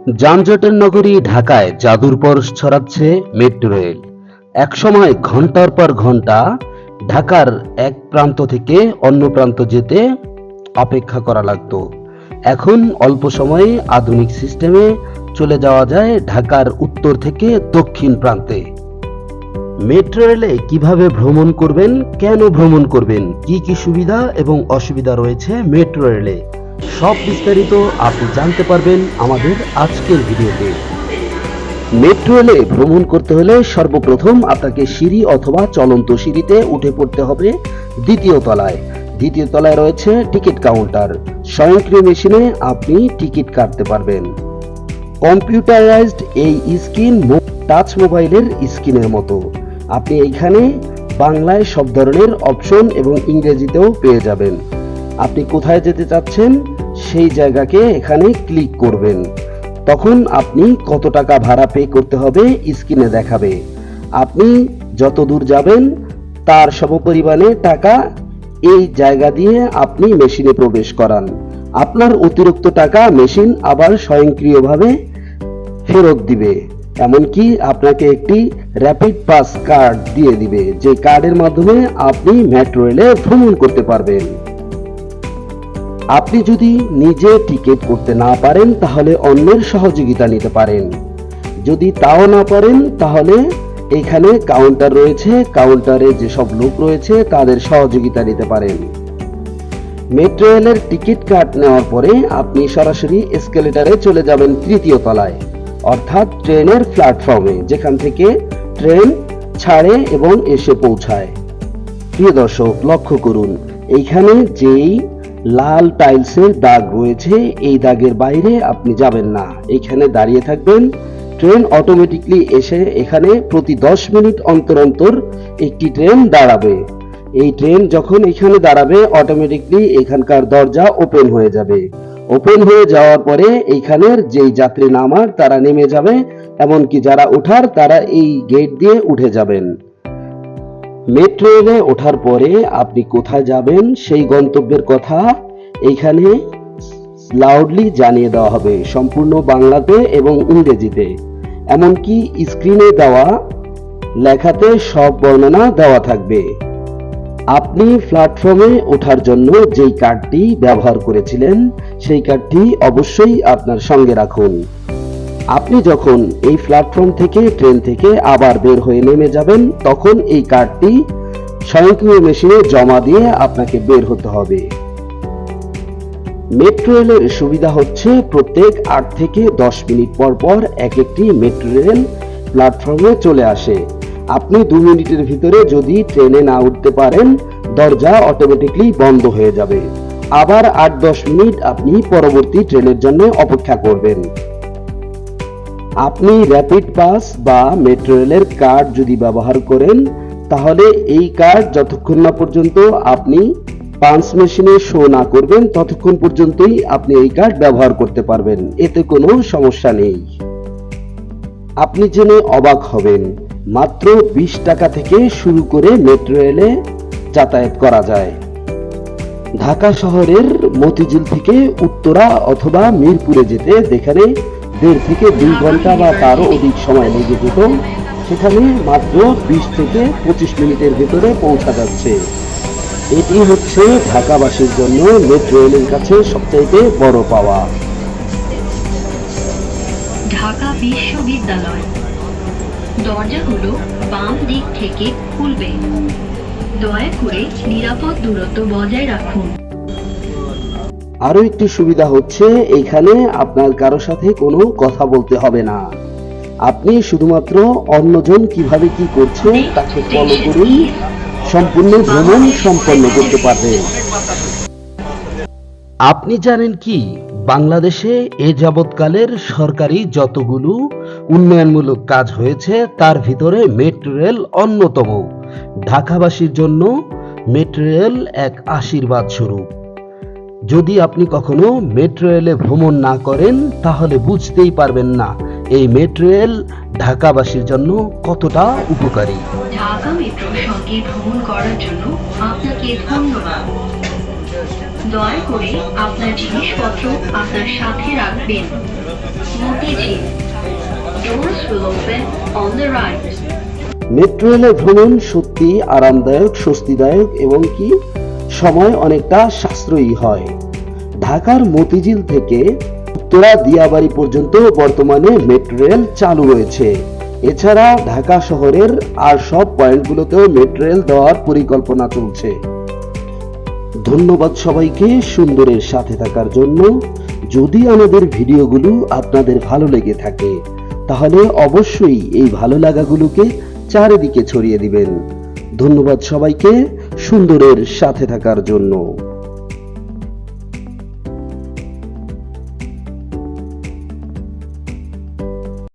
যানজটের নগরী ঢাকায় জাদুর পরশ ছড়াচ্ছে মেট্রো রেল। একসময় ঘন্টার পর ঘন্টা ঢাকার এক প্রান্ত থেকে অন্য প্রান্ত যেতে অপেক্ষা করা লাগতো। এখন অল্প সময়ে আধুনিক সিস্টেমে চলে যাওয়া যায় ঢাকার উত্তর থেকে দক্ষিণ প্রান্তে। মেট্রো রেলে কিভাবে ভ্রমণ করবেন, কেন ভ্রমণ করবেন, কি কি সুবিধা এবং অসুবিধা রয়েছে মেট্রো রেলে, সব বিস্তারিত আপনি জানতে পারবেন আমাদের আজকের ভিডিওতে। মেট্রো রেলে ভ্রমণ করতে হলে সর্বপ্রথম আপনাকে সিঁড়ি অথবা চলন্ত সিঁড়িতে উঠে পড়তে হবে দ্বিতীয় তলায়। দ্বিতীয় তলায় রয়েছে টিকিট কাউন্টার। স্বয়ংক্রিয় মেশিনে আপনি টিকিট কাটতে পারবেন। কম্পিউটারাইজড এই স্ক্রিন টাচ মোবাইলের স্ক্রিনের মতো। আপনি এইখানে বাংলায় সব ধরনের অপশন এবং ইংরেজিতেও পেয়ে যাবেন। আপনি কোথায় যেতে চাচ্ছেন সেই জায়গাকে এখানে ক্লিক করবেন। তখন আপনি কত টাকা ভাড়া পে করতে হবে স্ক্রিনে দেখাবে। আপনি যত দূর যাবেন তার সমপরিমাণে টাকা এই জায়গা দিয়ে আপনি মেশিনে প্রবেশ করান। আপনার অতিরিক্ত টাকা মেশিন আবার স্বয়ংক্রিয়ভাবে ফেরত দিবে। এমনকি আপনাকে একটি র্যাপিড পাস কার্ড দিয়ে দিবে, যে কার্ডের মাধ্যমে আপনি মেট্রো রেলে ভ্রমণ করতে পারবেন। আপনি যদি নিজে টিকিট করতে না পারেন তাহলে অন্যের সহযোগিতা নিতে পারেন। যদি তাও না পারেন তাহলে এখানে কাউন্টার রয়েছে, কাউন্টারে যেসব লোক রয়েছে তাদের সহযোগিতা নিতে পারেন। মেট্রো রেলের টিকিট কার্ড নেওয়ার পরে আপনি সরাসরি এসকেলেটরে চলে যাবেন তৃতীয় তলায়, অর্থাৎ ট্রেনের প্ল্যাটফর্মে, যেখান থেকে ট্রেন ছাড়ে এবং এসে পৌঁছায়। প্রিয় দর্শক, লক্ষ্য করুন এইখানে যেই লাল টাইলসের দাগ রয়েছে এই দাগের বাইরে আপনি যাবেন না, এখানে দাঁড়িয়ে থাকবেন। ট্রেন অটোমেটিকলি এসে এখানে প্রতি 10 মিনিট অন্তর অন্তর একটি ট্রেন দাঁড়াবে। এই ট্রেন যখন এখানে দাঁড়াবে অটোমেটিকলি এখানকার দরজা ওপেন হয়ে যাবে। ওপেন হয়ে যাওয়ার পরে এইখানের যেই যাত্রী নামার তারা নেমে যাবে, এমনকি যারা ওঠার তারা এই গেট দিয়ে উঠে যাবেন। মেট্রো রেলে ওঠার পরে আপনি কোথায় যাবেন সেই গন্তব্যের কথা এইখানে লাউডলি জানিয়ে দেওয়া হবে, সম্পূর্ণ বাংলাতে এবং ইংরেজিতে। এমনকি স্ক্রিনে দেওয়া লেখাতে সব বর্ণনা দেওয়া থাকবে। আপনি প্ল্যাটফর্মে ওঠার জন্য যেই কার্ডটি ব্যবহার করেছিলেন সেই কার্ডটি অবশ্যই আপনার সঙ্গে রাখুন। আপনি যখন এই প্ল্যাটফর্ম থেকে ট্রেন থেকে আবার বের হয়ে নেমে যাবেন তখন এই কার্ডটি স্বয়ংক্রিয় মেশিনে জমা দিয়ে আপনাকে বের হতে হবে। মেট্রো রেলের সুবিধা হচ্ছে প্রত্যেক 8 থেকে 10 মিনিট পর পর এক একটি মেট্রো রেল প্ল্যাটফর্মে চলে আসে। আপনি 2 মিনিটের ভিতরে যদি ট্রেনে না উঠতে পারেন দরজা অটোমেটিকলি বন্ধ হয়ে যাবে। আবার 8-10 মিনিট আপনি পরবর্তী ট্রেনের জন্য অপেক্ষা করবেন। আপনি র্যাপিড পাস বা মেট্রো রেলের কার্ড যদি ব্যবহার করেন তাহলে এই কার্ড যতক্ষণ না পর্যন্ত আপনি পাঞ্চ মেশিনে শো না করবেন ততক্ষণ পর্যন্তই আপনি এই কার্ড ব্যবহার করতে পারবেন, এতে কোনো সমস্যা নেই। আপনি জেনে অবাক হবেন, মাত্র 20 টাকা থেকে শুরু করে মেট্রো রেলে যাতায়াত করা যায়। ঢাকা শহরের মতিঝিল থেকে উত্তরা অথবা মিরপুরে যেতে যেখানে 1.5 থেকে 2 ঘন্টা বা তারও অধিক সময় লেগে যেত, সেখানে মাত্র 20 থেকে 25 মিনিটের ভেতরে পৌঁছা যাচ্ছে। এটি হচ্ছে ঢাকাবাসীর জন্য মেট্রো রেলের কাছে সবচাইতে বড় পাওয়া। ঢাকা বিশ্ববিদ্যালয় দরজাগুলো বাম দিক থেকে খুলবে। দয়া করে নিরাপদ দূরত্ব বজায় রাখুন। আরো একটি সুবিধা হচ্ছে এখানে আপনার কারো সাথে কোনো কথা বলতে হবে না। আপনি শুধুমাত্র অন্যজন কিভাবে কি করছে তাকে ফলো করেই সম্পূর্ণ ভ্রমণ সম্পন্ন করতে পারবেন। আপনি জানেন কি বাংলাদেশে এ যাবৎকালের সরকারি যতগুলো উন্নয়নমূলক কাজ হয়েছে তার ভিতরে মেট্রো রেল অন্যতম। ঢাকাবাসীর জন্য মেট্রো রেল এক আশীর্বাদ স্বরূপ। যদি আপনি কখনো মেট্রো রেলে ভ্রমণ না করেন তাহলে বুঝতেই পারবেন না এই মেট্রো রেল ঢাকাবাসীর জন্য কতটা উপকারী। ঢাকা মেট্রোর সঙ্গে ভ্রমণ করার জন্য আপনাকে ধন্যবাদ। দয়া করে আপনার জিনিসপত্র আপনার সাথে রাখবেন। Motijheel, doors will open on the right. Metro রেলে ভ্রমণ সত্যি আরামদায়ক, স্বস্তিদায়ক এবং কি সময় অনেকটা সাশ্রয়ী হয়। ঢাকার মতিঝিল থেকে উত্তরা দিয়াবাড়ি পর্যন্ত বর্তমানে মেট্রো রেল চালু রয়েছে। এছাড়া ঢাকা শহরের আর সব পয়েন্টগুলোতেও মেট্রো রেল দেওয়ার পরিকল্পনা চলছে। ধন্যবাদ সবাইকে সুন্দরের সাথে থাকার জন্য। যদি আমাদের ভিডিওগুলো আপনাদের ভালো লেগে থাকে তাহলে অবশ্যই এই ভালো লাগাগুলোকে চারিদিকে ছড়িয়ে দিবেন। ধন্যবাদ সবাইকে সুন্দরের সাথে থাকার জন্য।